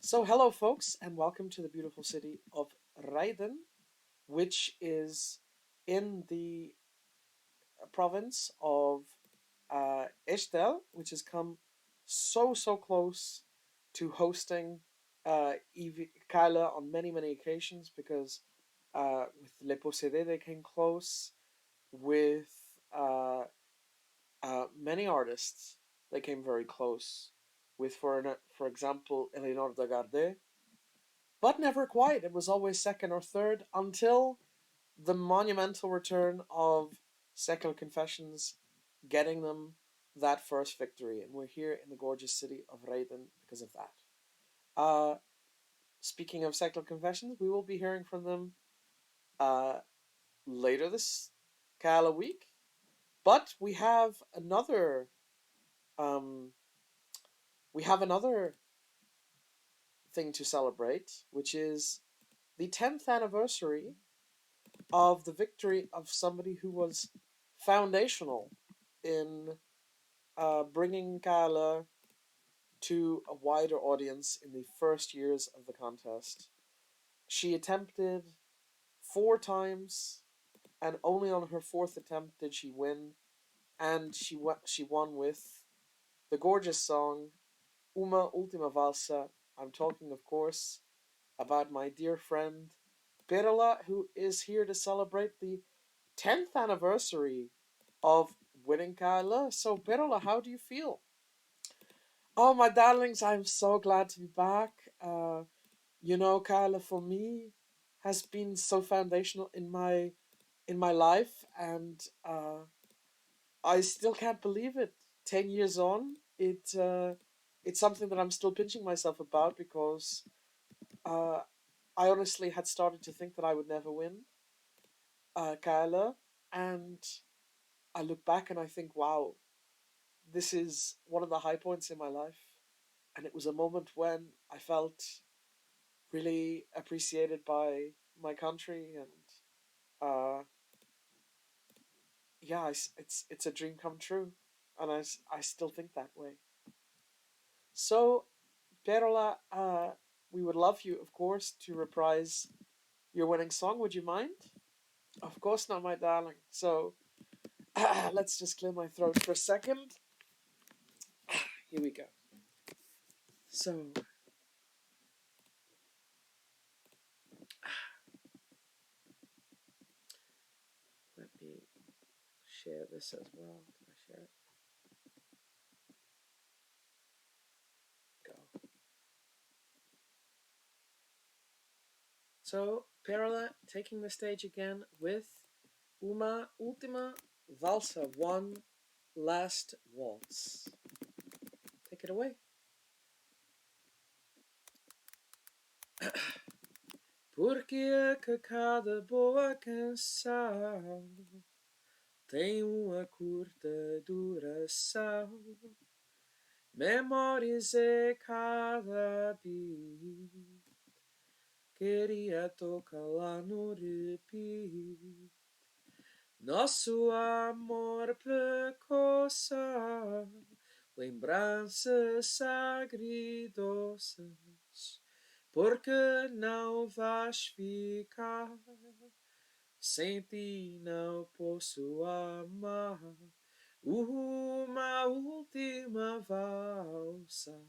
So, hello, folks, and welcome to the beautiful city of Réiden, which is in the province of Äischdall, which has come so close to hosting KLE on many occasions because with Le Possédé they came close, with uh, many artists they came very close, with, for example, Eleanor de Garde, but never quite. It was always second or third until the monumental return of Secular Confessions, getting them that first victory. And we're here in the gorgeous city of Réiden because of that. Uh, Speaking of Secular Confessions, we will be hearing from them uh, later this Kala week. But um, we have another thing to celebrate, which is the 10th anniversary of the victory of somebody who was foundational in bringing KLE to a wider audience in the first years of the contest. She attempted four times, and only on her fourth attempt did she win, and she won with the gorgeous song Uma Ultima Valsa. I'm talking, of course, about my dear friend Perla, who is here to celebrate the 10th anniversary of winning KLE. So, Perla, how do you feel? Oh, my darlings, I'm so glad to be back. KLE for me has been so foundational in my life, and I still can't believe it. 10 years on, it's something that I'm still pinching myself about because uh, I honestly had started to think that I would never win KLE, and I look back and I think, wow, this is one of the high points in my life. And it was a moment when I felt really appreciated by my country, and uh, yeah, it's a dream come true, and I still think that way. So, Perola, we would love you, of course, to reprise your winning song. Would you mind? Of course not, my darling. So, let's just clear my throat for a second. Here we go. So, let me share this as well. Did I share it? Go. So, Perola taking the stage again with Uma Ultima Valsa, one last waltz. Take it away. Porque é que cada boa canção tem uma curta duração? Memórias é cada beat, queria tocar lá no repeat. Nosso amor precoce, lembranças agridoces, porque não vais ficar? Sem ti não posso amar. Uma última valsa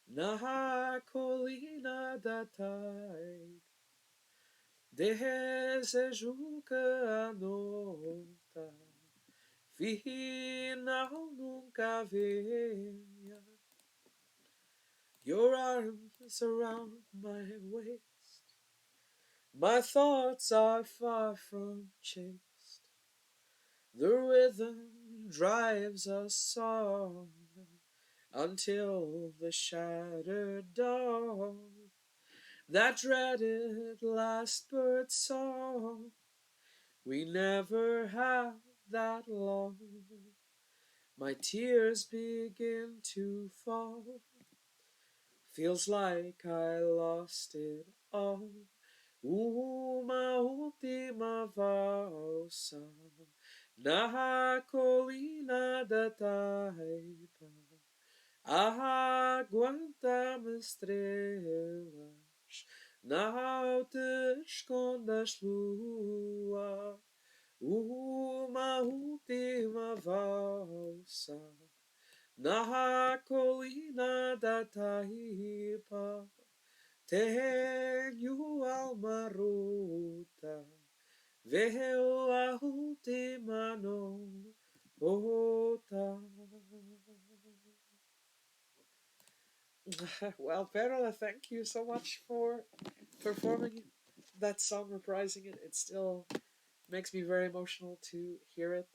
na colina da Taiga. Desejo que a nota final nunca venha. Your arms around my waist, my thoughts are far from chaste. The rhythm drives us on until the shattered dawn. That dreaded last bird song, we never had that long. My tears begin to fall, feels like I lost it all. Uma última valsa na colina da taipa. Aguenta-me estrelas, não te escondas, lua, uma última valsa na colina da Taipa. Tenho alma rota, veio a última nota. Well, Perola, thank you so much for performing that song, reprising it. It still makes me very emotional to hear it.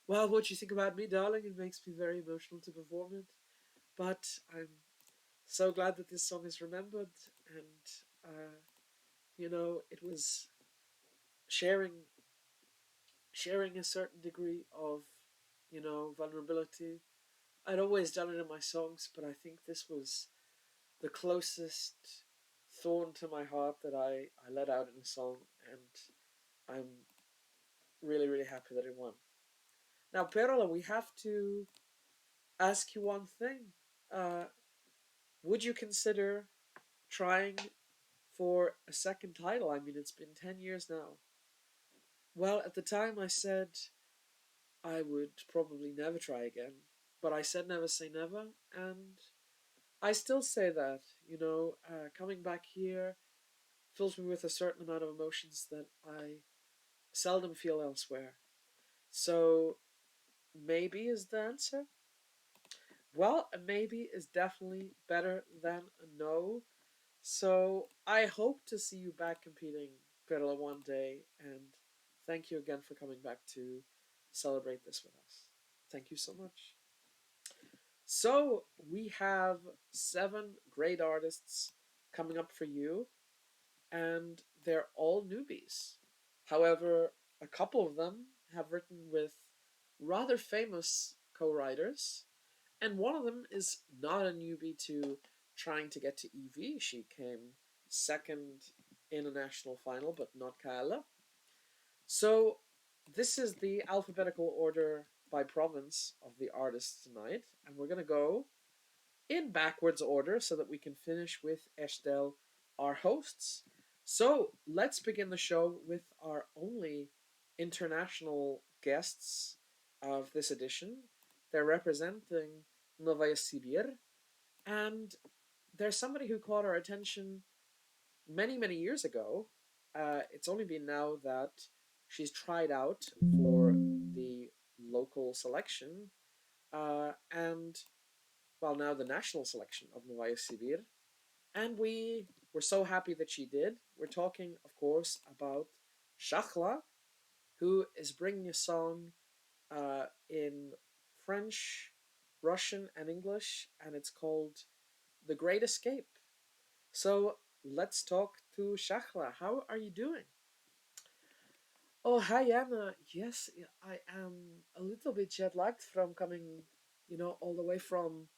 Well, what you think about me, darling, it makes me very emotional to perform it. But I'm so glad that this song is remembered, and it was sharing sharing a certain degree of vulnerability. I'd always done it in my songs, but I think this was the closest thorn to my heart that I let out in a song, and I'm really, really happy that it won. Now, Perola, we have to ask you one thing. Uh, would you consider trying for a second title? I mean, it's been 10 years now. Well, at the time I said I would probably never try again, but I said never say never, and I still say that. Coming back here fills me with a certain amount of emotions that I seldom feel elsewhere. So maybe is the answer. Well, a maybe is definitely better than a no. So I hope to see you back competing, Perla, one day. And thank you again for coming back to celebrate this with us. Thank you so much. So we have 7 great artists coming up for you, and they're all newbies. However, a couple of them have written with rather famous co writers, and one of them is not a newbie to trying to get to EV. She came second in a national final, but not KLE. So, this is the alphabetical order by province of the artists tonight, and we're going to go in backwards order so that we can finish with Äischdall, our hosts. So let's begin the show with our only international guests of this edition. They're representing Novaya Sibir, and there's somebody who caught our attention many, many years ago. It's only been now that she's tried out for the local selection, and well, now the national selection of Novaya Sibir. And we were so happy that she did. We're talking, of course, about Shachla, who is bringing a song in French, Russian, and English, and it's called The Great Escape. So let's talk to Shachla. How are you doing? Oh, hi, Anna. Yes, I am a little bit jet lagged from coming, all the way from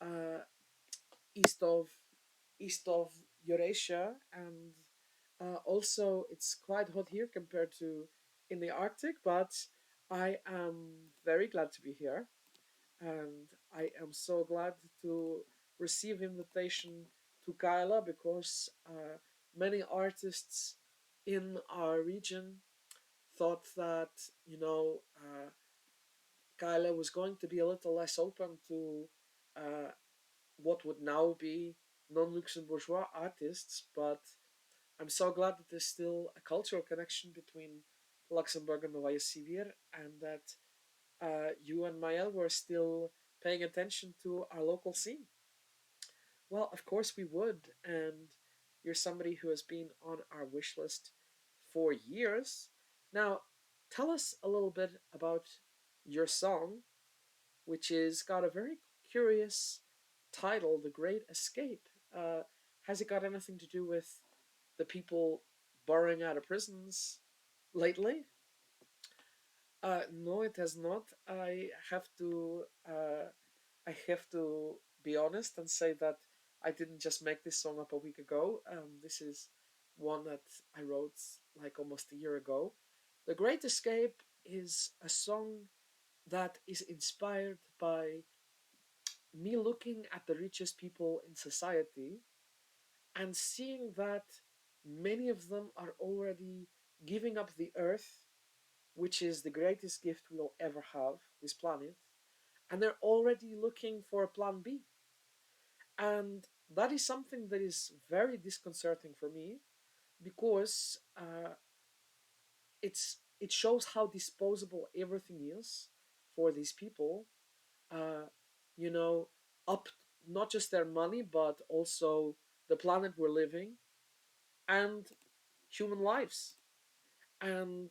uh, east of east of Eurasia, and also it's quite hot here compared to in the Arctic. But I am very glad to be here, and I am so glad to receive invitation to Kaila because many artists in our region thought that Kaila was going to be a little less open to uh, what would now be non-Luxembourgeois artists, but I'm so glad that there's still a cultural connection between Luxembourg and Novaya Sibir, and that you and Mael were still paying attention to our local scene. Well, of course we would, and you're somebody who has been on our wish list for years. Now, tell us a little bit about your song, which is got a very curious title, The Great Escape. Has it got anything to do with the people burrowing out of prisons lately? No, it has not. I have to be honest and say that I didn't just make this song up a week ago. This is one that I wrote like almost a year ago. The Great Escape is a song that is inspired by me looking at the richest people in society and seeing that many of them are already giving up the earth, which is the greatest gift we'll ever have, this planet, and they're already looking for a plan B. And that is something that is very disconcerting for me because it shows how disposable everything is for these people. Uh, you know, up not just their money but also the planet we're living and human lives. And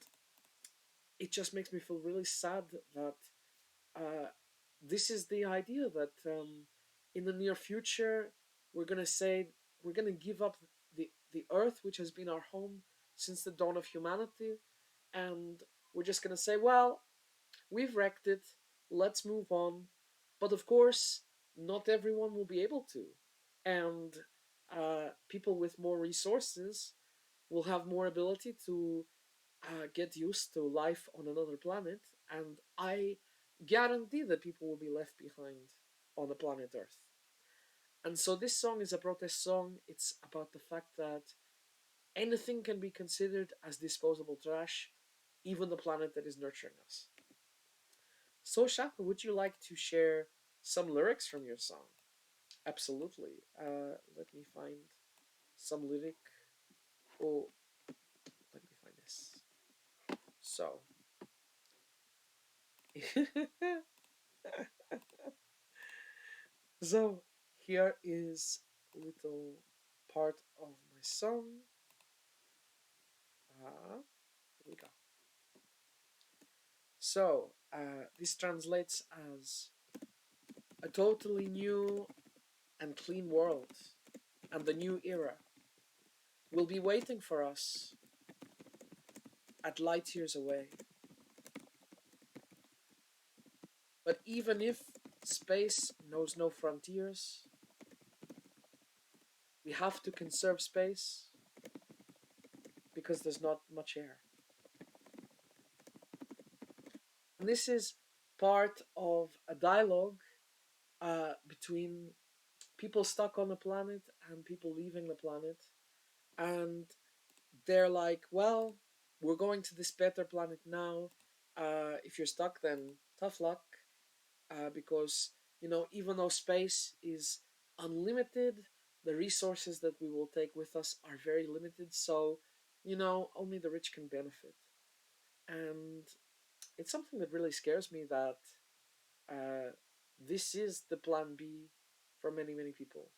it just makes me feel really sad that uh, this is the idea that in the near future we're gonna say we're gonna give up the earth, which has been our home since the dawn of humanity, and we're just gonna say, well, we've wrecked it, let's move on. But of course, not everyone will be able to, and people with more resources will have more ability to get used to life on another planet, and I guarantee that people will be left behind on the planet Earth. And so this song is a protest song. It's about the fact that anything can be considered as disposable trash, even the planet that is nurturing us. So, Shaka, would you like to share some lyrics from your song? Absolutely. Let me find some lyric. Oh, let me find this. So, so here is a little part of my song. Here we go. So, this translates as a totally new and clean world, and the new era will be waiting for us at light years away. But even if space knows no frontiers, we have to conserve space because there's not much air. And this is part of a dialogue between people stuck on the planet and people leaving the planet. And they're like, well, we're going to this better planet now. If you're stuck, then tough luck. Because, even though space is unlimited, the resources that we will take with us are very limited. So, only the rich can benefit. And it's something that really scares me that uh, this is the plan B for many, many people.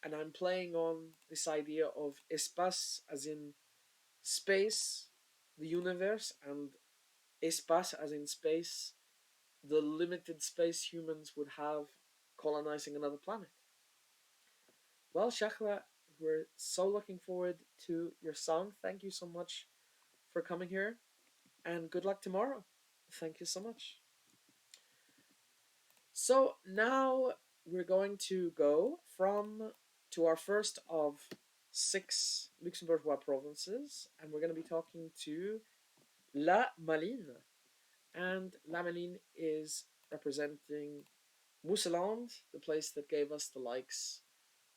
And I'm playing on this idea of espace as in space, the universe, and espace as in space, the limited space humans would have colonizing another planet. Well, Shahla, we're so looking forward to your song. Thank you so much for coming here, and good luck tomorrow. Thank you so much. So now we're going to go from to our first of 6 Luxembourgeois provinces, and we're going to be talking to La Malines. And La Malines is representing Mooseland, the place that gave us the likes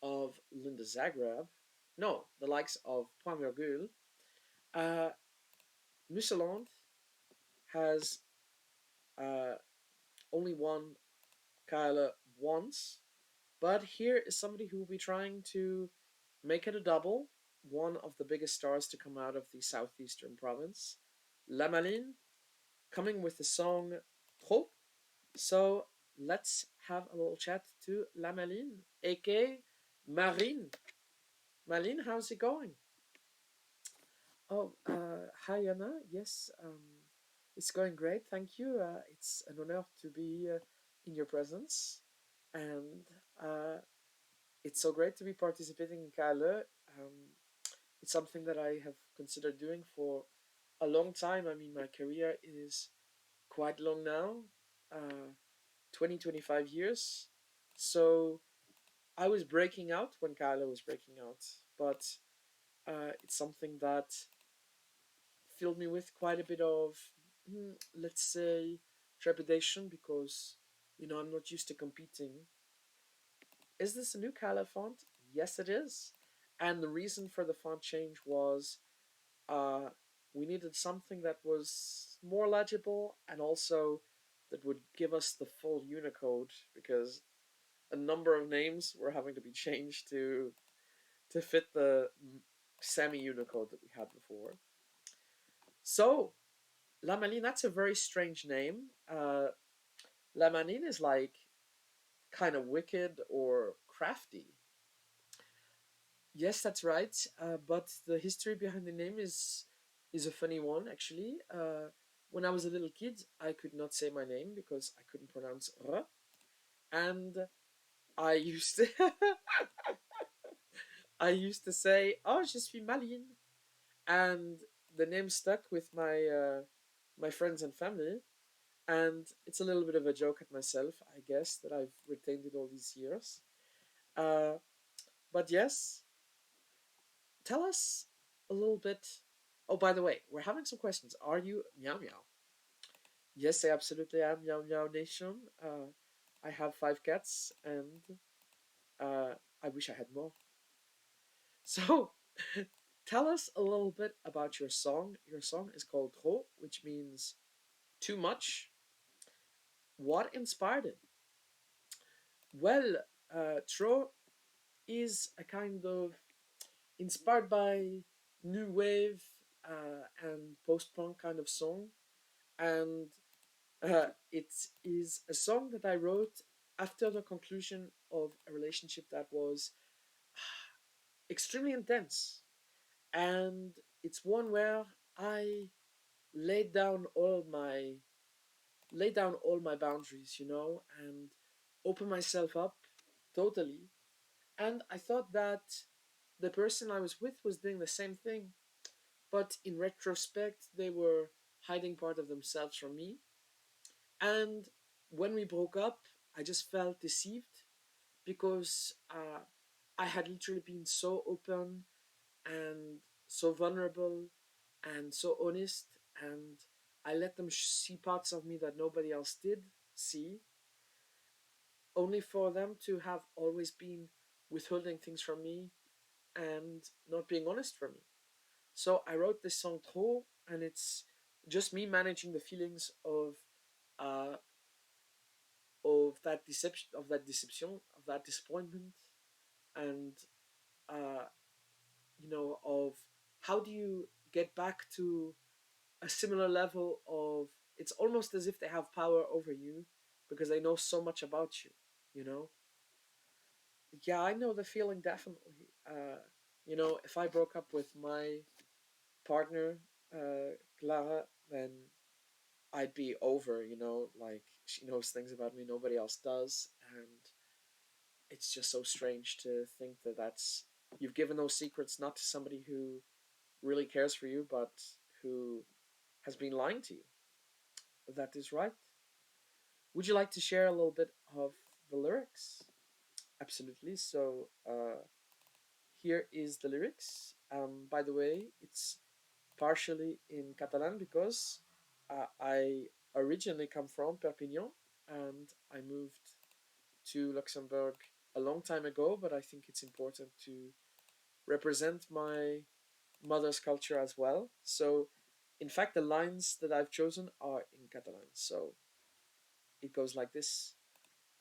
of Linda Zagreb. No, the likes of Point Virgule. Uh, Mooseland has uh, only won KLE once, but here is somebody who will be trying to make it a double, one of the biggest stars to come out of the southeastern province. La Malines, coming with the song Trop. So let's have a little chat to La Malines, aka Marine. Marine, how's it going? Oh, hi Anna. Yes, it's going great. Thank you. It's an honor to be in your presence, and it's so great to be participating in KLE. It's something that I have considered doing for a long time. I mean, my career is quite long now, 20, 25 years. So I was breaking out when KLE was breaking out, but it's something that filled me with quite a bit of, let's say, trepidation because I'm not used to competing. Is this a new KLE font? Yes, it is. And the reason for the font change was uh, we needed something that was more legible and also that would give us the full Unicode because a number of names were having to be changed to fit the semi Unicode that we had before. So, Lamaline, that's a very strange name. Lamaline is like kind of wicked or crafty. Yes, that's right. But the history behind the name is a funny one, actually. When I was a little kid, I could not say my name because I couldn't pronounce R, and I used to I used to say, "Oh, je suis Maline," and the name stuck with my friends and family. And it's a little bit of a joke at myself, I guess, that I've retained it all these years. Uh, but yes, tell us a little bit. Oh, by the way, we're having some questions. Are you Meow Meow? Yes, I absolutely am Meow Meow Nation. I have 5 cats, and I wish I had more. So, tell us a little bit about your song. Your song is called Trop, which means too much. What inspired it? Well, Trop is a kind of inspired by new wave and post punk kind of song, and it is a song that I wrote after the conclusion of a relationship that was extremely intense, and it's one where I laid down all my boundaries, and opened myself up totally. And I thought that the person I was with was doing the same thing, but in retrospect, they were hiding part of themselves from me. And when we broke up, I just felt deceived because I had literally been so open and so vulnerable and so honest, and I let them see parts of me that nobody else did see, only for them to have always been withholding things from me and not being honest for me. So I wrote this song Trop, and it's just me managing the feelings uh, of that deception, and uh, of how do you get back to a similar level of. It's almost as if they have power over you because they know so much about you. You know. Yeah, I know the feeling definitely. If I broke up with my partner, Clara, then I'd be over. Like she knows things about me nobody else does, and it's just so strange to think that that's you've given those secrets not to somebody who really cares for you, but who has been lying to you. That is right. Would you like to share a little bit of the lyrics? Absolutely. So here is the lyrics. By the way, it's partially in Catalan because I originally come from Perpignan and I moved to Luxembourg a long time ago, but I think it's important to represent my mother's culture as well. So, in fact, the lines that I've chosen are in Catalan. So it goes like this: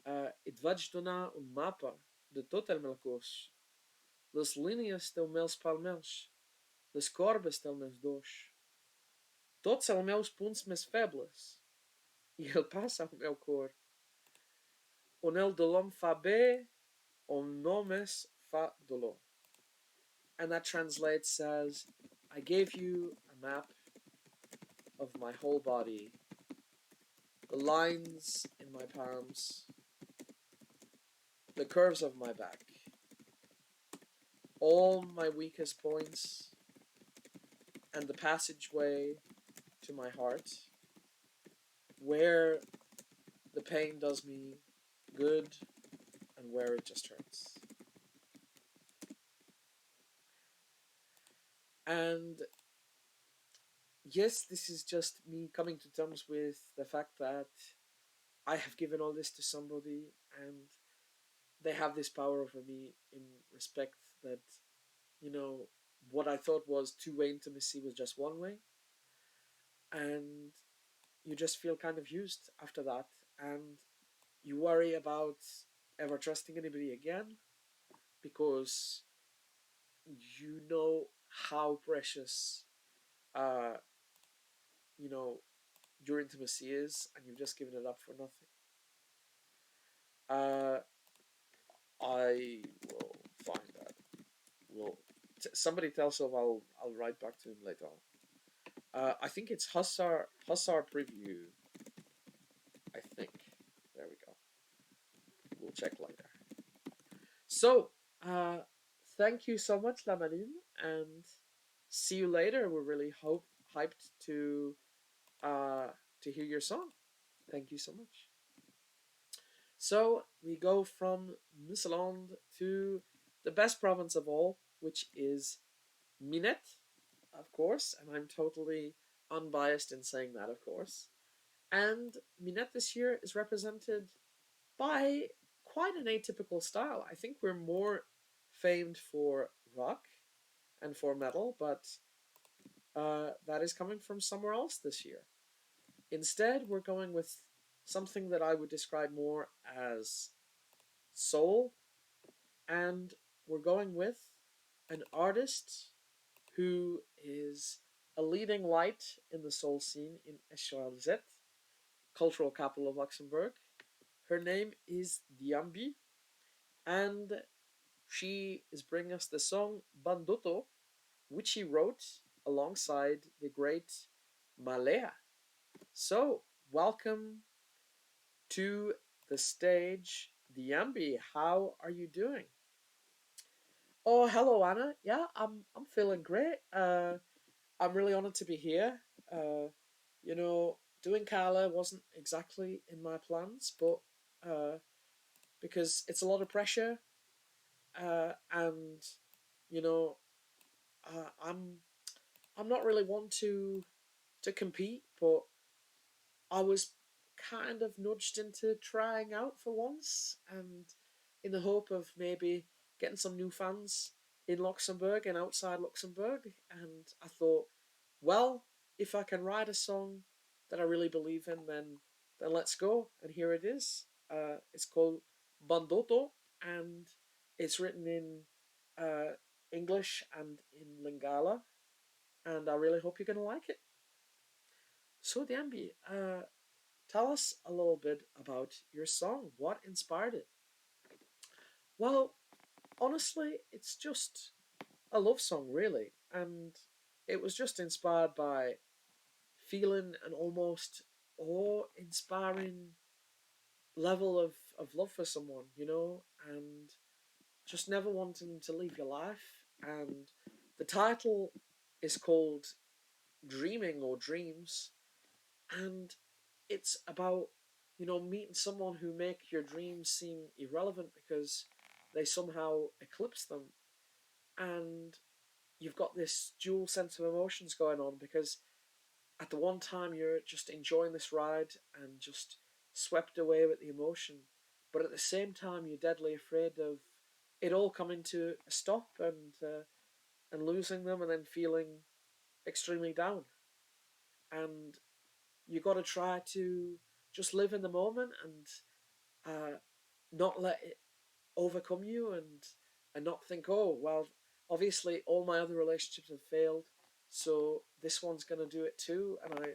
Et vaig donar un mapa de tot el meu cos, les línies dels meus palmells, les corbes dels meus dos, tots els meus punts més febles, i el pas al meu cor, on el dolor em fa bé, on només fa dolor. And that translates as, I gave you a map of my whole body, the lines in my palms, the curves of my back, all my weakest points, and the passageway to my heart, where the pain does me good and where it just hurts. And yes, this is just me coming to terms with the fact that I have given all this to somebody, and they have this power over me in respect that, you know, what I thought was two-way intimacy was just one way, and you just feel kind of used after that, and you worry about ever trusting anybody again because you know how precious, uh, you know, your intimacy is, and you've just given it up for nothing. Uh, I will find that. Will somebody tell so? I'll write back to him later on. I think it's Hussar preview. I think. There we go. We'll check later. So, uh, thank you so much, Lamaline, and see you later. We're really hyped uh, to hear your song. Thank you so much. So we go from Misseland to the best province of all, which is Minette, of course, and I'm totally unbiased in saying that, of course. And Minette this year is represented by quite an atypical style. I think we're more famed for rock and for metal, but that is coming from somewhere else this year. Instead, we're going with something that I would describe more as soul, and we're going with an artist who is a leading light in the soul scene in Äischdall, cultural capital of Luxembourg. Her name is Diambi, and she is bringing us the song Bandotto, which she wrote alongside the great Malea. So, welcome to the stage, Diambi. How are you doing? Oh, hello, Anna. Yeah, I'm feeling great. I'm really honored to be here. Uh, you know, doing KLE wasn't exactly in my plans, but uh, because it's a lot of pressure, and you know, I'm not really one to compete, but I was kind of nudged into trying out for once, and in the hope of maybe getting some new fans in Luxembourg and outside Luxembourg. And I thought, well, if I can write a song that I really believe in, then let's go. And here it is. It's called Bandotto, and it's written in uh, English and in Lingala, and I really hope you're gonna like it. So, Diambi, tell us a little bit about your song. What inspired it? Well, honestly, it's just a love song, really. And it was just inspired by feeling an almost awe inspiring level of love for someone, and just never wanting to leave your life. And the title is called Dreaming or Dreams, and it's about meeting someone who make your dreams seem irrelevant because they somehow eclipse them, and you've got this dual sense of emotions going on because at the one time you're just enjoying this ride and just swept away with the emotion, but at the same time you're deadly afraid of it all coming to a stop and losing them and then feeling extremely down. And you got to try to just live in the moment and not let it overcome you, and not think, oh well, obviously all my other relationships have failed, so this one's going to do it too, and I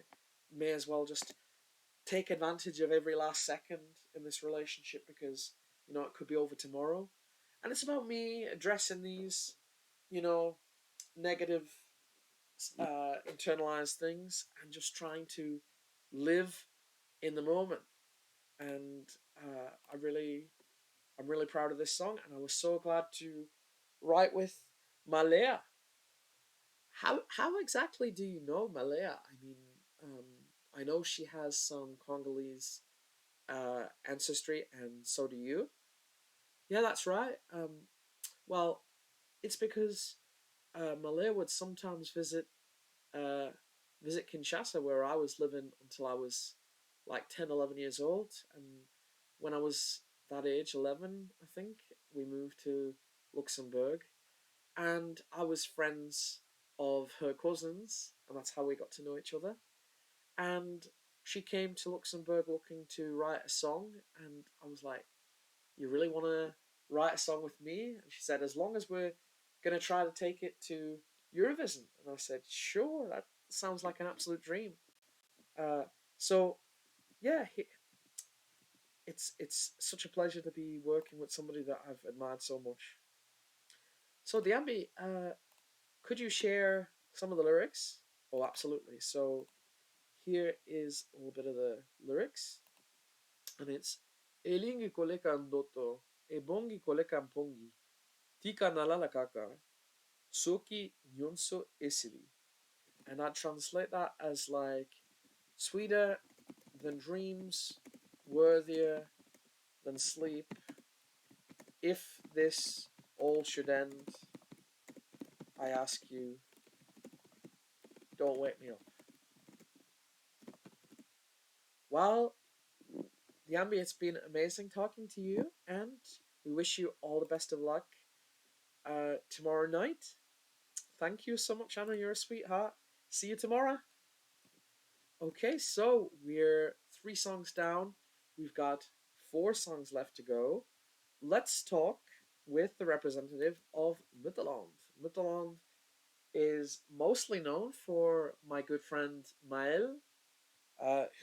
may as well just take advantage of every last second in this relationship because it could be over tomorrow. And it's about me addressing these you know negative internalized things and just trying to live in the moment. And I'm really proud of this song, and I was so glad to write with Malaya. How exactly do you know Malaya? I mean, I know she has some Congolese ancestry, and so do you. Yeah, that's right. Well, it's because Malaya would sometimes uh, visit Kinshasa, where I was living until I was like 10, 11 years old. And when I was that age, 11, I think, we moved to Luxembourg. And I was friends of her cousins, and that's how we got to know each other. And she came to Luxembourg looking to write a song, and I was like, "You really want to write a song with me?" And she said, "As long as we're going to try to take it to Eurovision." And I said, "Sure, that sounds like an absolute dream." Uh, so, yeah, it's such a pleasure to be working with somebody that I've admired so much. So, Diambi, could you share some of the lyrics? Oh, absolutely. So, here is a little bit of the lyrics, and it's Elingi koleka ndoto, ebongi koleka mpongi, tika nalala kaka, soki nyonso esili. And I translate that as like sweeter than dreams, worthier than sleep. If this all should end, I ask you, don't wake me up. Well, Yambi, it's been amazing talking to you, and we wish you all the best of luck tomorrow night. Thank you so much, Anna. You're a sweetheart. See you tomorrow. Okay, so we're 3 songs down. We've got 4 songs left to go. Let's talk with the representative of Mittelland. Mittelland is mostly known for my good friend Maël,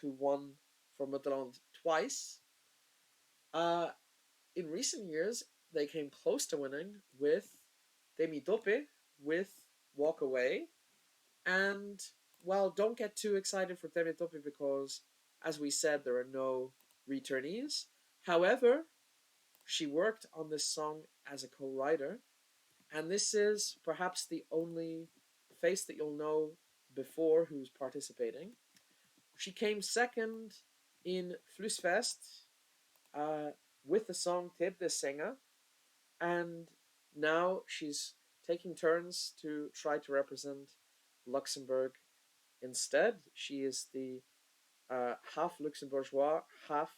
who won for Mittelland twice. Uh, in recent years, they came close to winning with Demi Dope with Walk Away. And, well, don't get too excited for Demi Dope because, as we said, there are no returnees. However, she worked on this song as a co writer, and this is perhaps the only face that you'll know before who's participating. She came second in Flusfest uh, with the song Tib the Singer, and now she's taking turns to try to represent Luxembourg instead. She is the half Luxembourgeois, half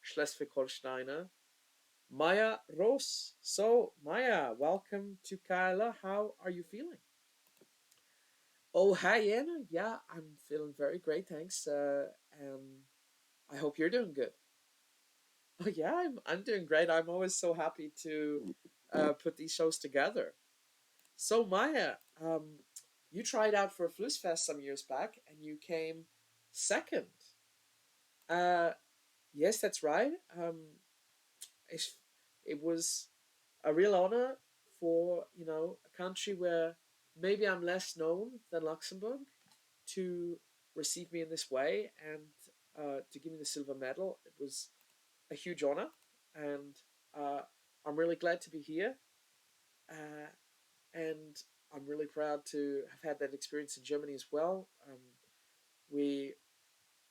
Schleswig-Holsteiner, Maya Roos. So, Maya, welcome to KLE. How are you feeling? Oh, hi, Anna. Yeah, I'm feeling very great, thanks. And I hope you're doing good. Oh, yeah, I'm doing great. I'm always so happy to put these shows together. So, Maya, you tried out for Flusfest some years back and you came second. Uh, yes, that's right. It, it was a real honor for, a country where maybe I'm less known than Luxembourg to receive me in this way and to give me the silver medal. It was a huge honor, and I'm really glad to be here. Uh, and I'm really proud to have had that experience in Germany as well. We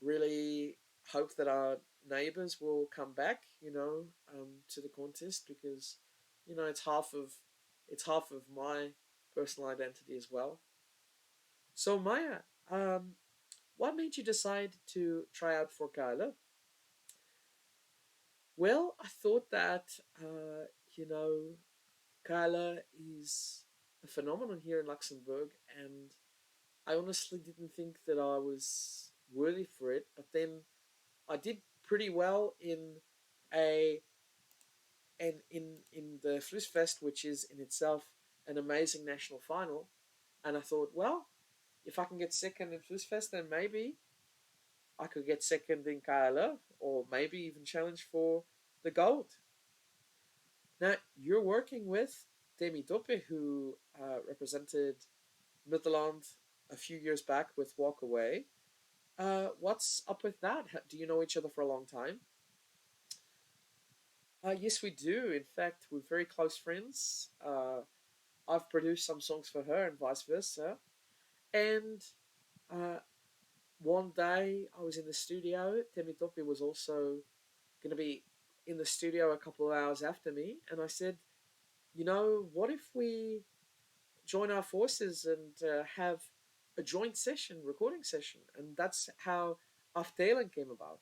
really hope that our neighbors will come back, to the contest because, it's half of my personal identity as well. So Maya, what made you decide to try out for KLE? Well, I thought that you know KLE is a phenomenon here in Luxembourg, and I honestly didn't think that I was worthy for it. But then I did pretty well a in the Flusfest, which is in itself an amazing national final. And I thought, well, if I can get second in Flusfest, then maybe I could get second in KLE, or maybe even challenge for the gold. Now you're working with Demi Dope, who represented Midland a few years back with Walk Away. What's up with that? Do you know each other for a long time? Yes, we do. In fact, we're very close friends. I've produced some songs for her and vice versa. And uh, one day I was in the studio. Demi Dope was also going to be in the studio a couple of hours after me. And I said, what if we join our forces and have a joint session, recording session? And that's how Aftalen came about.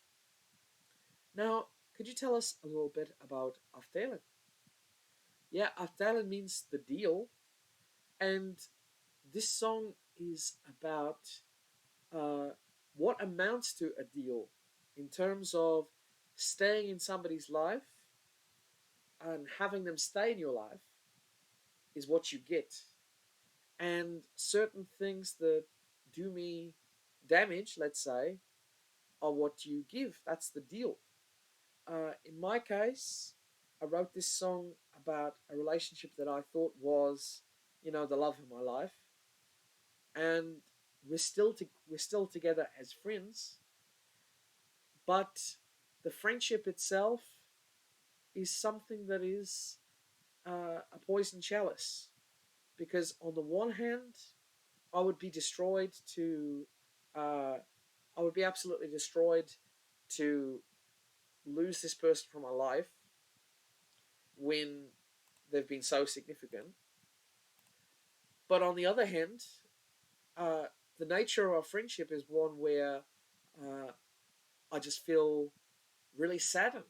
Now, could you tell us a little bit about Aftelen? Yeah, Aftelen means the deal, and this song is about uh, what amounts to a deal in terms of staying in somebody's life and having them stay in your life is what you get. And certain things that do me damage, let's say, are what you give. That's the deal. In my case, I wrote this song about a relationship that I thought was, the love of my life, and we're still together as friends. But the friendship itself is something that is a poison chalice, because on the one hand, I would be destroyed to, uh, I would be absolutely destroyed to lose this person from my life when they've been so significant. But on the other hand, uh, the nature of our friendship is one where uh, I just feel really saddened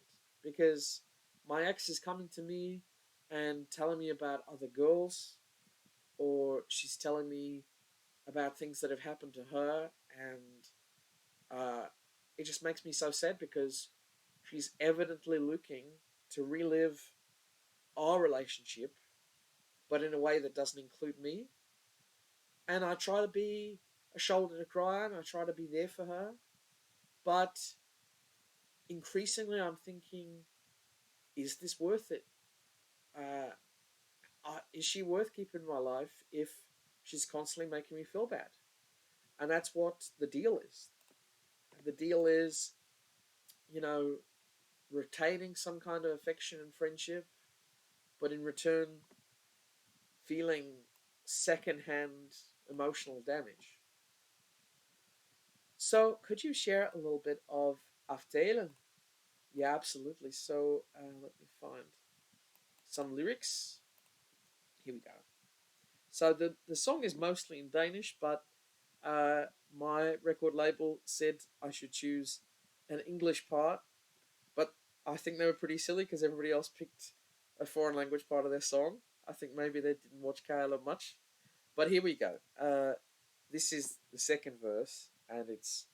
because my ex is coming to me and telling me about other girls, or she's telling me about things that have happened to her, and it just makes me so sad because she's evidently looking to relive our relationship, but in a way that doesn't include me. And I try to be a shoulder to cry on. I try to be there for her, but increasingly I'm thinking, is this worth it? Uh, is she worth keeping in my life if she's constantly making me feel bad? And that's what the deal is. The deal is, you know, retaining some kind of affection and friendship, but in return, feeling secondhand emotional damage. So, could you share a little bit of Aftelen? Yeah, absolutely. So, let me find some lyrics. Here we go. So, the song is mostly in Danish, but uh, my record label said I should choose an English part, but I think they were pretty silly because everybody else picked a foreign language part of their song. I think maybe they didn't watch KLE much. But here we go. This is the second verse, and it's: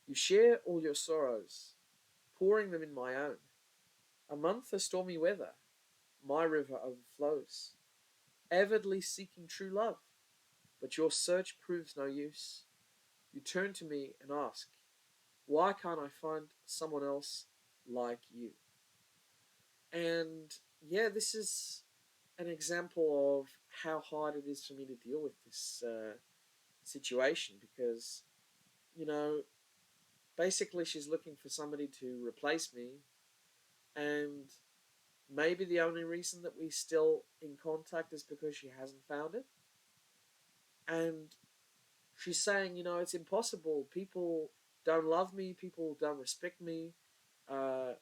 You share all your sorrows, pouring them in my own. A month of stormy weather, my river overflows, avidly seeking true love, but your search proves no use. You turn to me and ask, why can't I find someone else like you? And yeah, this is an example of how hard it is for me to deal with this situation because, you know, basically she's looking for somebody to replace me, and maybe the only reason that we're still in contact is because she hasn't found it. And she's saying, it's impossible. People don't love me. People don't respect me. Uh,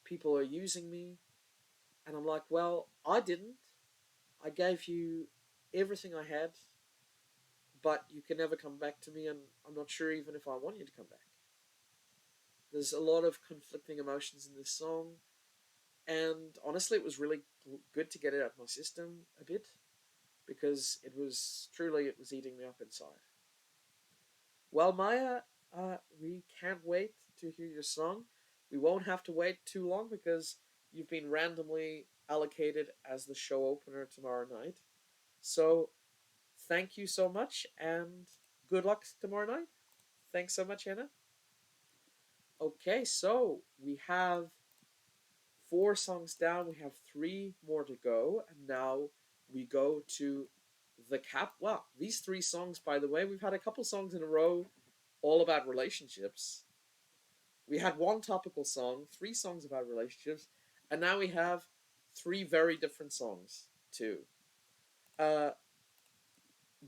People are using me. And I'm like, well, I didn't. I gave you everything I had, but you can never come back to me, and I'm not sure even if I want you to come back. There's a lot of conflicting emotions in this song, and honestly, it was really good to get it out of my system a bit because it was eating me up inside. Well, Maya, we can't wait to hear your song. We won't have to wait too long because you've been randomly allocated as the show opener tomorrow night. So, thank you so much and good luck tomorrow night. Thanks so much, Hannah. Okay, so we have four songs down. We have three more to go, and now we go to the cap. Wow, these three songs, by the way, we've had a couple songs in a row all about relationships. We had one topical song, three songs about relationships, and now we have three very different songs too. Uh,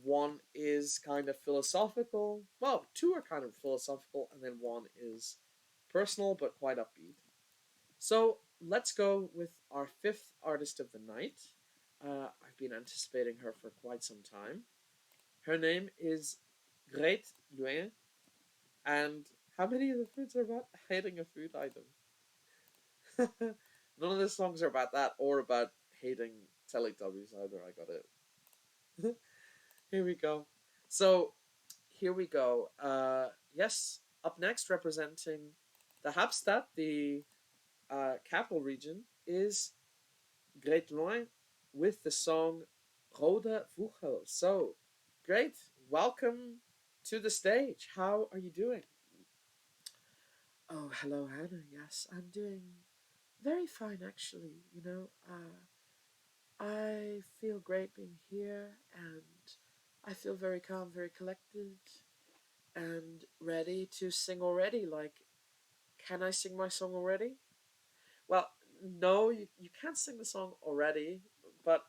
One is kind of philosophical. Well, two are kind of philosophical, and then one is personal but quite upbeat. So let's go with our fifth artist of the night. I've been anticipating her for quite some time. Her name is Réiden, and how many of the foods are about hating a food item? None of the songs are about that or about hating Teletubbies either. I got it. Here we go. So here we go. Yes, up next, representing the Hauptstadt, the capital region, is Great Loin with the song Rode Vogel. So, great. Welcome to the stage. How are you doing? Oh, hello, Hannah. Yes, I'm doing very fine, actually. I feel great being here, and I feel very calm, very collected, and ready to sing already. Like, can I sing my song already? Well, no, you can't sing the song already, but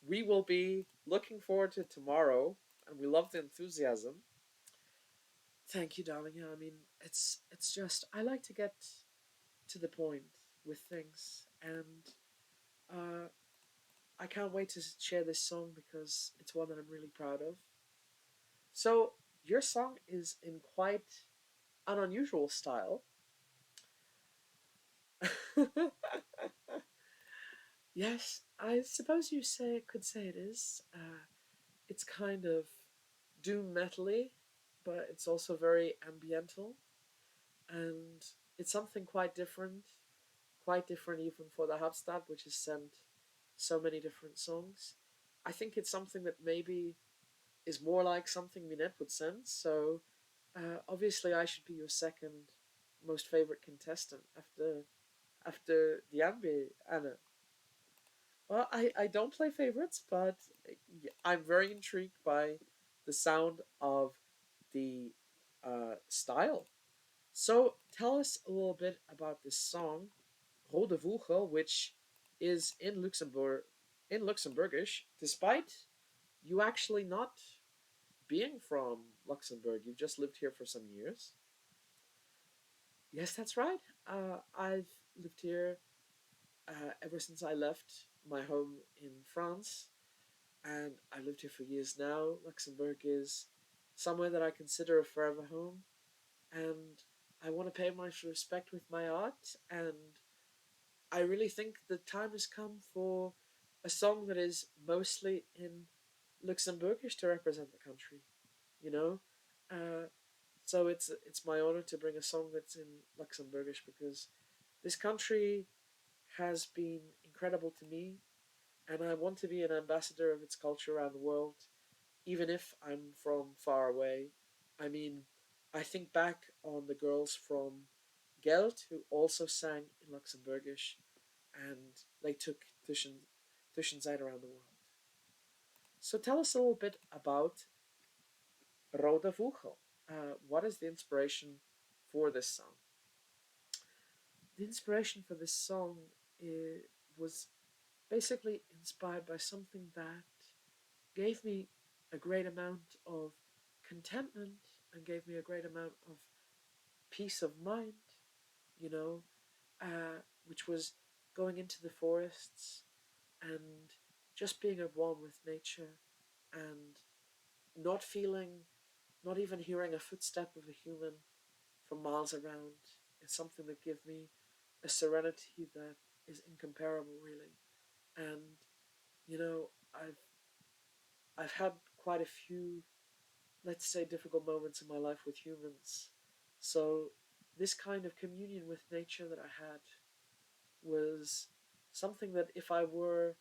we will be looking forward to tomorrow, and we love the enthusiasm. Thank you, darling. Yeah, I mean, it's just I like to get to the point with things, and uh, I can't wait to share this song because it's one that I'm really proud of. So your song is in quite an unusual style. Yes, I suppose you say could say it is. It's kind of doom metally, but it's also very ambiental, and it's something quite different even for the Hauptstadt, which has sent so many different songs. I think it's something that maybe is more like something Minette would send. So obviously, I should be your second most favorite contestant after Diambe, Anna. Well, I don't play favorites, but I'm very intrigued by the sound of the style. So tell us a little bit about this song, Rode Vogel, which is in Luxembourgish, despite you actually not being from Luxembourg. You've just lived here for some years. Yes, that's right. I've lived here ever since I left my home in France, and I've lived here for years now. Luxembourg is somewhere that I consider a forever home, and I want to pay my respect with my art, and I really think the time has come for a song that is mostly in Luxembourgish to represent the country. You know, uh, so it's my honor to bring a song that's in Luxembourgish because this country has been incredible to me, and I want to be an ambassador of its culture around the world, even if I'm from far away. I mean, I think back on the girls from Gelt who also sang in Luxembourgish, and they took Tuschenzeit around the world. So tell us a little bit about Rode Vogel. What is the inspiration for this song? The inspiration for this song was basically inspired by something that gave me a great amount of contentment and gave me a great amount of peace of mind, you know, which was going into the forests and just being at one with nature and not feeling, not even hearing a footstep of a human from miles around. It's something that gives me a serenity that is incomparable, really. And you know, I've had quite a few, let's say, difficult moments in my life with humans. So this kind of communion with nature that I had was something that if I were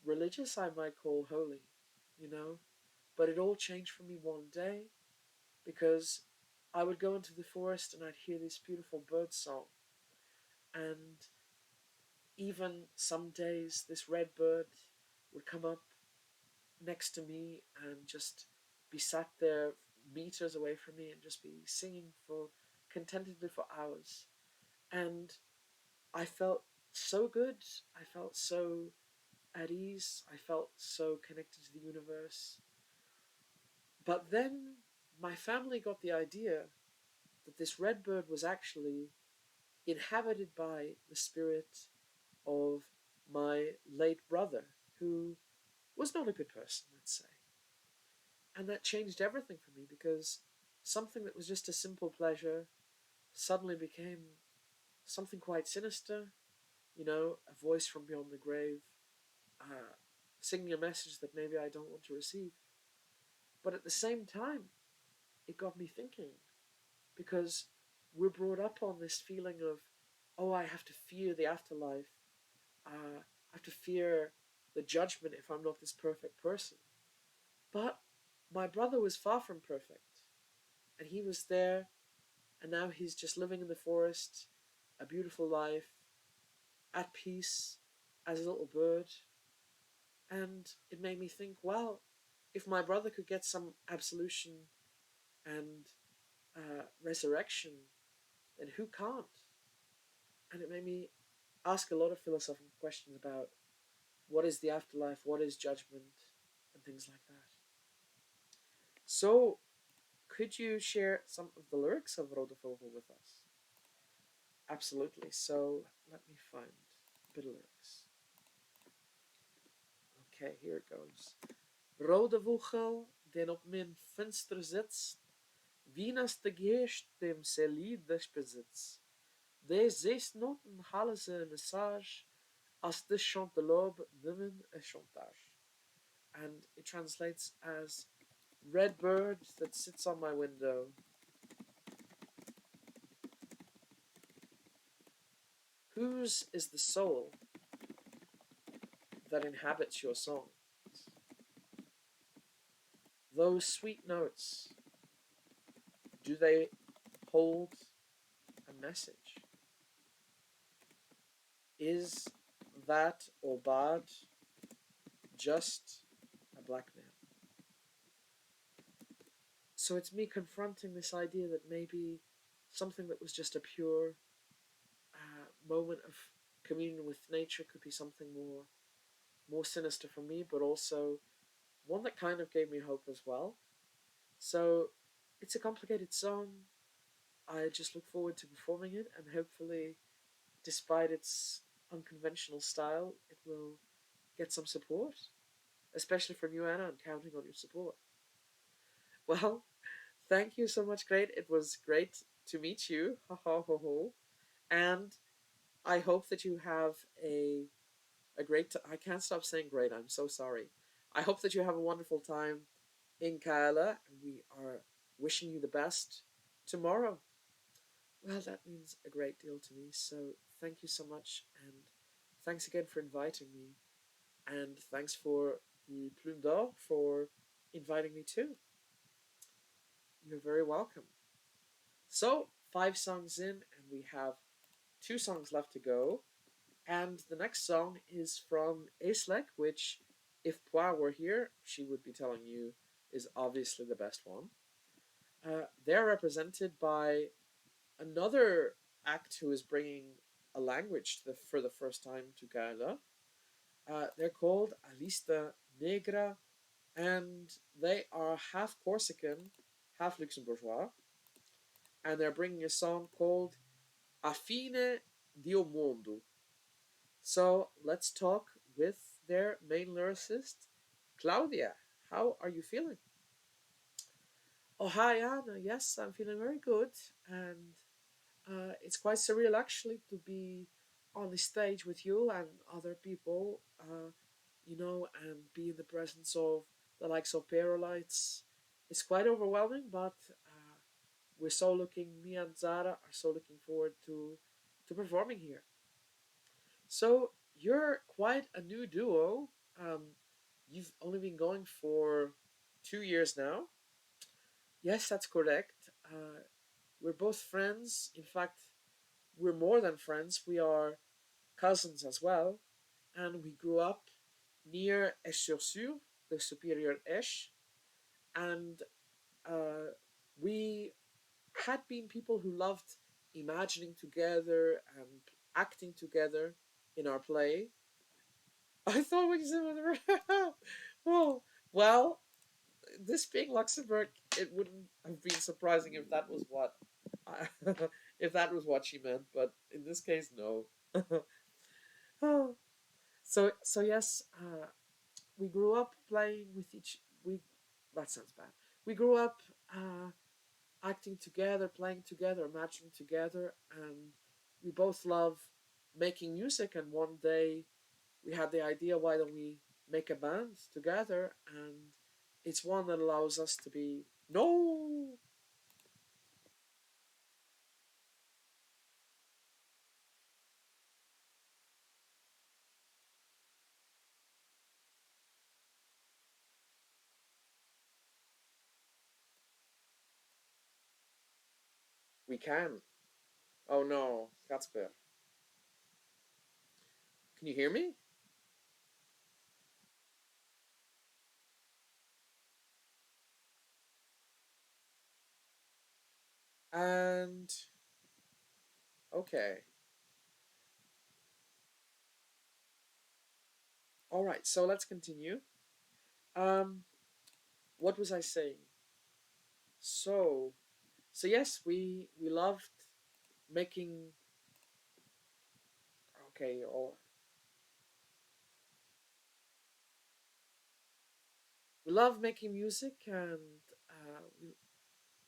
religious, I might call holy, you know. But it all changed for me one day because I would go into the forest and I'd hear this beautiful bird song. And even some days, this red bird would come up next to me and just be sat there meters away from me and just be singing for contentedly for hours. And I felt so good. I felt so at ease. I felt so connected to the universe. But then my family got the idea that this red bird was actually inhabited by the spirit of my late brother, who was not a good person, let's say. And that changed everything for me because something that was just a simple pleasure suddenly became something quite sinister, a voice from beyond the grave, uh, singing a message that maybe I don't want to receive. But at the same time, it got me thinking because we're brought up on this feeling of, oh, I have to fear the afterlife. I have to fear the judgment if I'm not this perfect person. But my brother was far from perfect. And he was there, and now he's just living in the forest, a beautiful life, at peace, as a little bird. And it made me think, well, if my brother could get some absolution and resurrection, then who can't? And it made me ask a lot of philosophical questions about what is the afterlife, what is judgment, and things like that. So, could you share some of the lyrics of Rode Vogel with us? Absolutely. So, let me find a bit of lyrics. Okay, here it goes. Rode Vogel, den op mijn venster zit, wie naast de geest dem celi des bezits. De zes noten halen ze een message, als de chantelobe nummen een chantage. And it translates as red bird that sits on my window. Whose is the soul that inhabits your song? Those sweet notes, do they hold a message? Is that Obad just a black man? So it's me confronting this idea that maybe something that was just a pure moment of communion with nature could be something more sinister for me, but also one that kind of gave me hope as well. So it's a complicated song. I just look forward to performing it, and hopefully, despite its unconventional style, it will get some support, especially from you, Anna. I'm counting on your support. Well, thank you so much, Great. It was great to meet you. Ha ha ho ho. And I hope that you have a great. I can't stop saying great. I'm so sorry. I hope that you have a wonderful time in KLE, and we are wishing you the best tomorrow. Well, that means a great deal to me. So thank you so much, and thanks again for inviting me, and thanks for the Plume d'Or for inviting me too. You're very welcome. So 5 songs in, and we have 2 songs left to go. And the next song is from Aischdall, which, if Poir were here, she would be telling you is obviously the best one. They're represented by another act who is bringing a language for the first time to KLE. They're called Alista Negra, and they are half Corsican, half Luxembourgeois, and they're bringing a song called A Fine Dio Mondo. So let's talk with their main lyricist, Claudia. How are you feeling? Oh, hi, Anna. Yes, I'm feeling very good. And it's quite surreal, actually, to be on the stage with you and other people, and be in the presence of the likes of Paralites. It's quite overwhelming, but me and Zara are so looking forward to performing here. So you're quite a new duo. You've only been going for 2 years now. Yes, that's correct. We're both friends. In fact, we're more than friends. We are cousins as well. And we grew up near Esch-sur-Sur, the superior Esch. And we had been people who loved imagining together and acting together in our play. I thought we said, oh, well, this being Luxembourg, it wouldn't have been surprising if that was what, if that was what she meant. But in this case, no. Oh, so yes, we grew up playing with each. We That sounds bad. We grew up acting together, playing together, imagining together, and we both love making music, and one day we had the idea, why don't we make a band together? And it's one that allows us to be, no, we can. Oh no, Kasper. Can you hear me? And okay. All right, so let's continue. Um, what was I saying? So, so yes, we loved making. Okay, or we love making music, and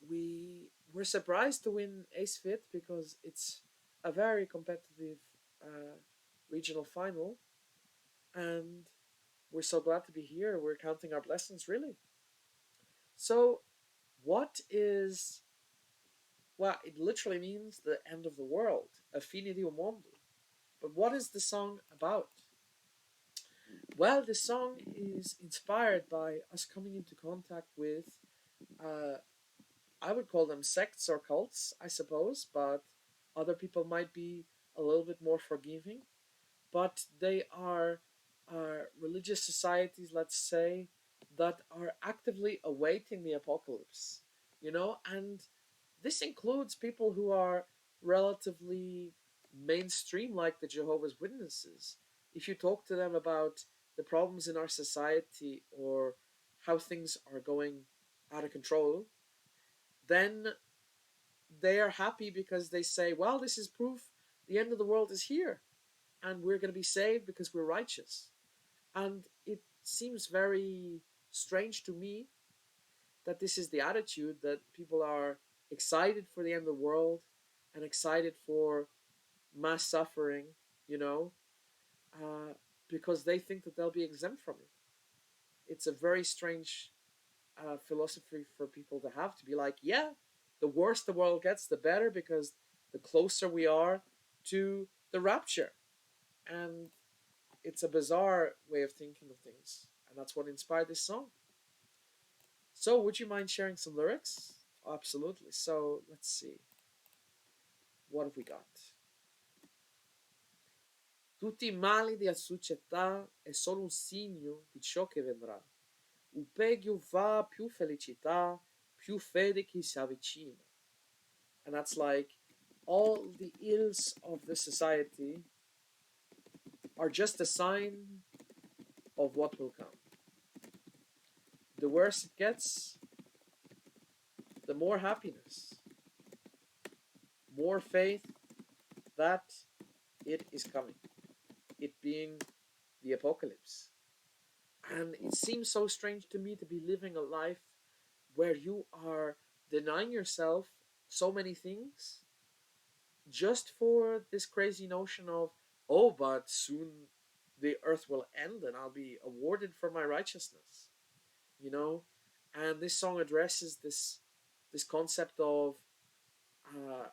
we were surprised to win Ace Fit because it's a very competitive regional final, and we're so glad to be here. We're counting our blessings, really. So, what is, well, it literally means the end of the world, a fine di un mondo. But what is the song about? Well, the song is inspired by us coming into contact with, uh, I would call them sects or cults, I suppose, but other people might be a little bit more forgiving. But they are religious societies, let's say, that are actively awaiting the apocalypse, and this includes people who are relatively mainstream, like the Jehovah's Witnesses. If you talk to them about the problems in our society or how things are going out of control, then they are happy because they say, well, this is proof the end of the world is here and we're going to be saved because we're righteous. And it seems very strange to me that this is the attitude, that people are excited for the end of the world and excited for mass suffering, you know, uh, because they think that they'll be exempt from it. It's a very strange philosophy for people to have, to be like, yeah, the worse the world gets, the better, because the closer we are to the rapture. And it's a bizarre way of thinking of things. And that's what inspired this song. So, would you mind sharing some lyrics? Absolutely. So, let's see. What have we got? Tutti i mali della società è solo un segno di ciò che vedrà. Un peggio va, più felicità, più fede che si avvicina. And that's like, all the ills of the society are just a sign of what will come. The worse it gets, the more happiness, more faith that it is coming, it being the apocalypse. And it seems so strange to me to be living a life where you are denying yourself so many things just for this crazy notion of, oh, but soon the earth will end and I'll be awarded for my righteousness, you know? And this song addresses this concept of uh,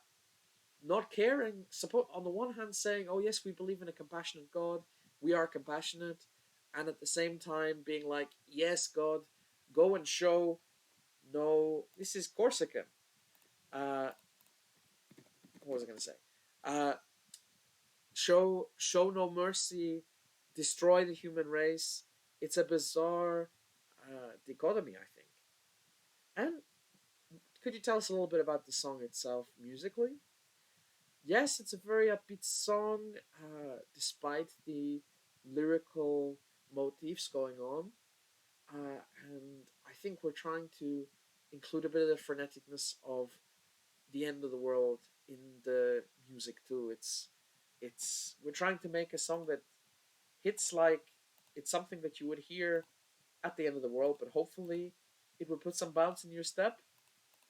not caring. Suppose on the one hand saying, "Oh yes, we believe in a compassionate God. We are compassionate," and at the same time being like, "Yes, God, go and show no." This is Corsican. Uh, what was I going to say? Uh, show no mercy, destroy the human race. It's a bizarre dichotomy, I think. And could you tell us a little bit about the song itself musically? Yes, it's a very upbeat song, despite the lyrical motifs going on. And I think we're trying to include a bit of the freneticness of the end of the world in the music too. It's we're trying to make a song that hits like it's something that you would hear at the end of the world, but hopefully it would put some bounce in your step.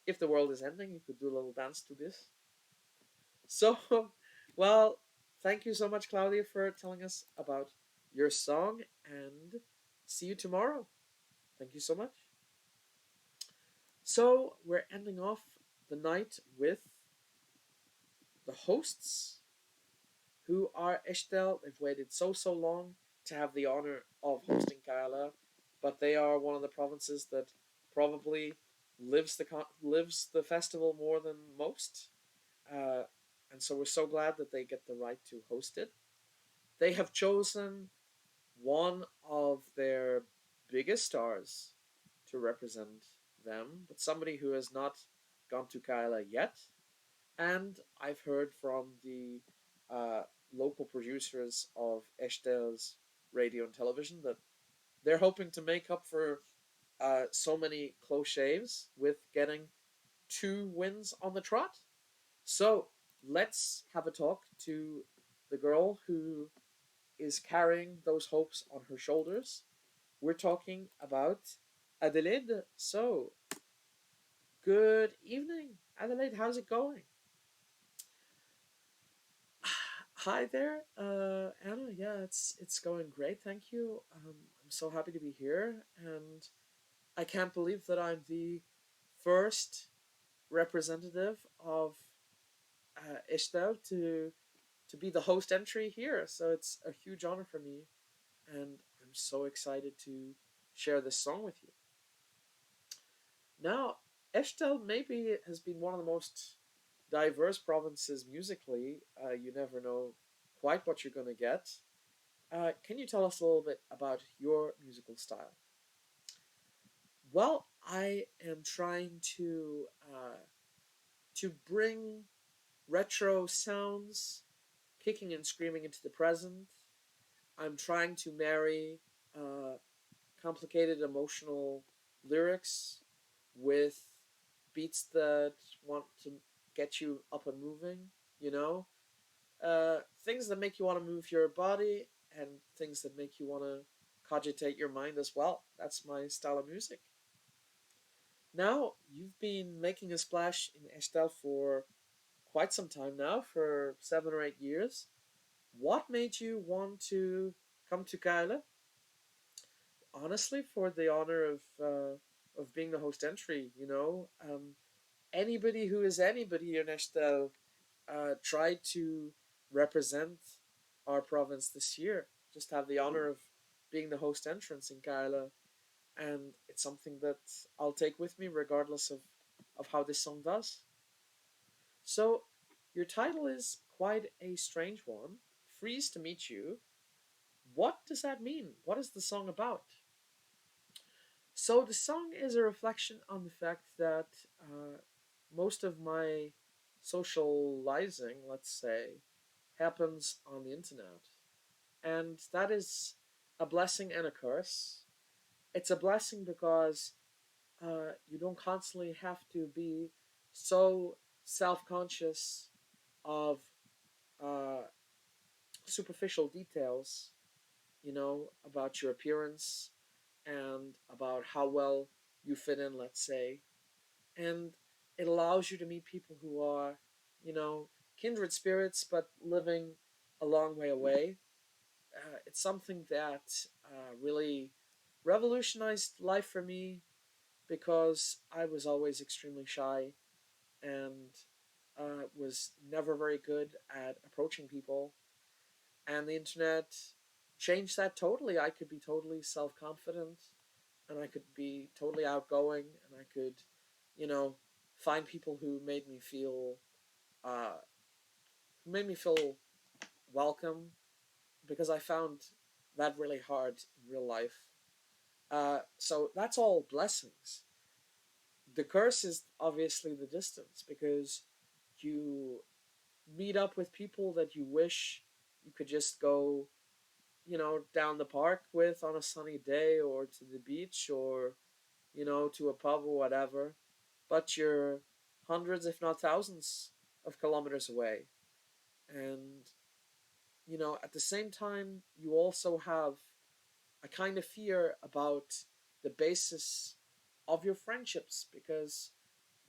If the world is ending, you could do a little dance to this. So Well, thank you so much, Claudia, for telling us about your song, and see you tomorrow. Thank you so much. So, we're ending off the night with the hosts who are Äischdall. They've waited so long to have the honor of hosting KLE, but they are one of the provinces that probably lives the festival more than most. Uh, and so we're so glad that they get the right to host it. They have chosen one of their biggest stars to represent them, but somebody who has not gone to KLE yet. And I've heard from the uh, local producers of Äischdall's radio and television that they're hoping to make up for so many close shaves with getting 2 wins on the trot. So let's have a talk to the girl who is carrying those hopes on her shoulders. We're talking about Adelaide. So, good evening, Adelaide. How's it going? Hi there, Anna. Yeah, it's going great. Thank you. I'm so happy to be here, and I can't believe that I'm the first representative of Äischdall to be the host entry here. So it's a huge honor for me, and I'm so excited to share this song with you. Now, Äischdall maybe has been one of the most diverse provinces musically. You never know quite what you're going to get. Can you tell us a little bit about your musical style? Well, I am trying to bring retro sounds kicking and screaming into the present. I'm trying to marry uh, complicated emotional lyrics with beats that want to get you up and moving, you know? Things that make you want to move your body and things that make you want to cogitate your mind as well. That's my style of music. Now, you've been making a splash in Äischdall for quite some time now, for 7 or 8 years. What made you want to come to KLE? Honestly, for the honor of being the host entry, anybody who is anybody in Äischdall tried to represent our province this year. Just have the honor of being the host entrance in KLE, and it's something that I'll take with me regardless of how this song does. So, your title is quite a strange one. Freeze to meet you. What does that mean? What is the song about? So the song is a reflection on the fact that most of my socializing, let's say, happens on the internet. And that is a blessing and a curse. It's a blessing because you don't constantly have to be so self conscious of uh, superficial details, about your appearance and about how well you fit in, let's say. And it allows you to meet people who are, you know, kindred spirits but living a long way away. It's something that really revolutionized life for me because I was always extremely shy and was never very good at approaching people. And the internet changed that totally. I could be totally self confident and I could be totally outgoing and I could, you know, find people uh, who made me feel welcome because I found that really hard in real life. So that's all blessings. The curse is obviously the distance because you meet up with people that you wish you could just go, down the park with on a sunny day or to the beach or, to a pub or whatever. But you're hundreds, if not thousands, of kilometers away. And, at the same time, you also have a kind of fear about the basis of your friendships because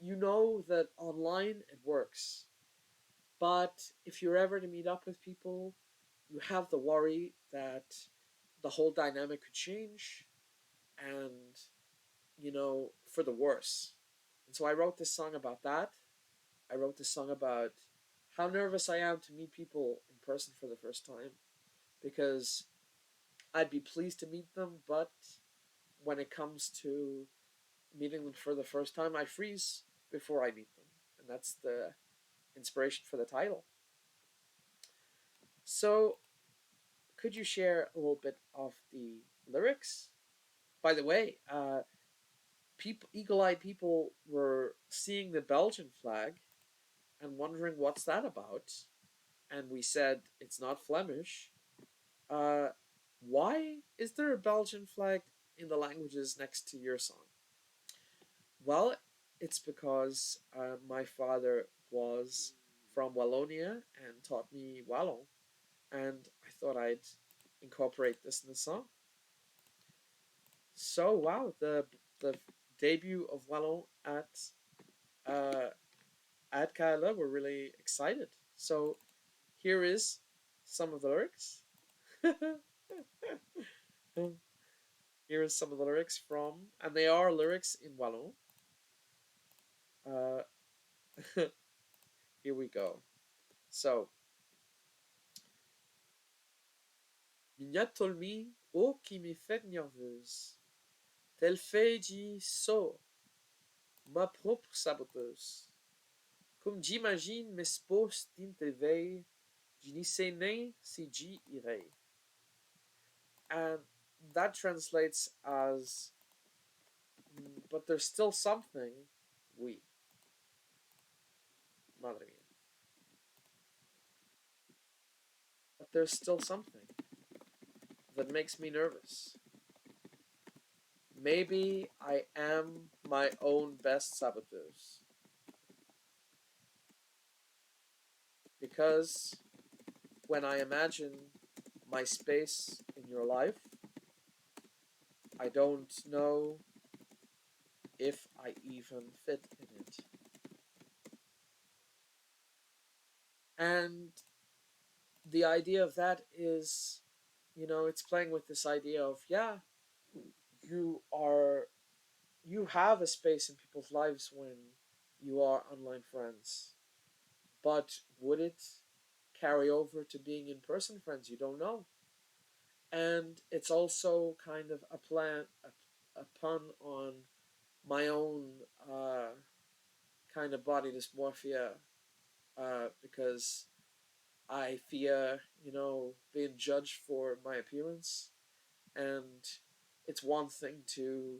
you know that online it works, But if you're ever to meet up with people, you have the worry that the whole dynamic could change and, for the worse. And so I wrote this song about that. I wrote this song about how nervous I am to meet people in person for the first time because I'd be pleased to meet them, but when it comes to meeting them for the first time, I freeze before I meet them. And that's the inspiration for the title. So, could you share a little bit of the lyrics? By the way, eagle-eyed people were seeing the Belgian flag and wondering what's that about. And we said it's not Flemish. Uh, why is there a Belgian flag in the languages next to your song? Well, it's because my father was from Wallonia and taught me Wallon, and I thought I'd incorporate this in the song. So wow, the debut of Wallon uh, at KLE, we're really excited. So here is some of the lyrics. Here is some of the lyrics from, and they are lyrics in Wallon. Uh, here we go. So, Mignatolmi, oh qui me fait nerveuse, tel fait dit so, ma propre saboteuse. Comme j'imagine mes sposes d'éveil, je n'y sais nem si j'y irai. And that translates as, but there's still something, oui, madre mia. But there's still something that makes me nervous. Maybe I am my own best saboteurs. Because when I imagine my space in your life, I don't know if I even fit in it. And the idea of that is, it's playing with this idea of, yeah, you are, you have a space in people's lives when you are online friends. But would it carry over to being in person friends? You don't know. And it's also kind of a pun on my own kind of body dysmorphia because I fear, being judged for my appearance. And it's one thing to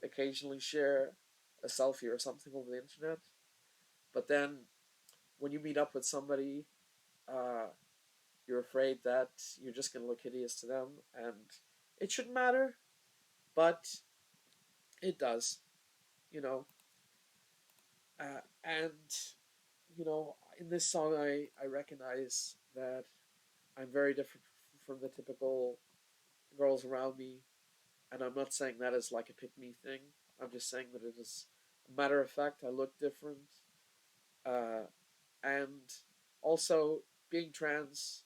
occasionally share a selfie or something over the internet, but then when you meet up with somebody, uh, you're afraid that you're just going to look hideous to them, and it shouldn't matter, but it does, you know. And in this song, I recognize that I'm very different from the typical girls around me, and I'm not saying that as like a pick me thing. I'm just saying that it is a matter of fact. I look different, uh, and also being trans,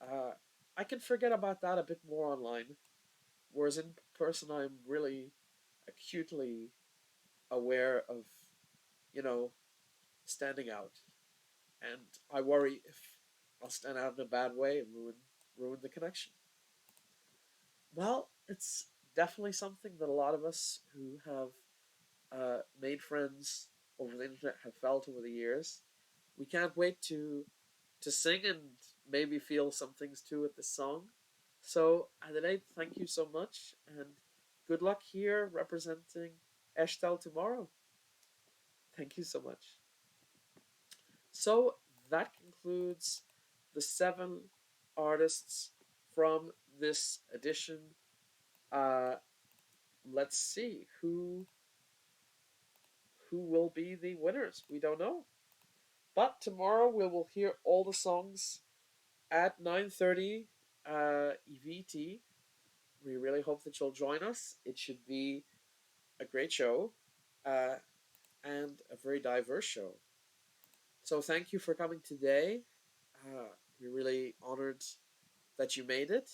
uh, I can forget about that a bit more online. Whereas in person, I'm really acutely aware of, you know, standing out, and I worry if I'll stand out in a bad way and ruin the connection. Well, it's definitely something that a lot of us who have made friends over the internet have felt over the years. We can't wait to sing and maybe feel some things too with this song. So, Adelaide, thank you so much, and good luck here representing Äischdall tomorrow. Thank you so much. So, that concludes the 7 artists from this edition. Uh, let's see who will be the winners. We don't know. But tomorrow we will hear all the songs at 9:30 EVT. We really hope that you'll join us. It should be a great show and a very diverse show. So thank you for coming today. We're really honored that you made it.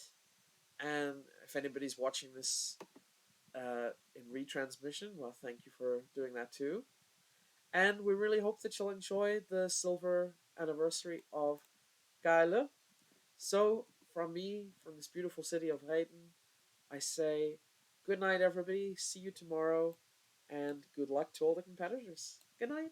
And if anybody's watching this in retransmission, well, thank you for doing that too. And we really hope that you'll enjoy the silver anniversary of KLE. So, from me, from this beautiful city of Réiden, I say good night, everybody. See you tomorrow, and good luck to all the competitors. Good night.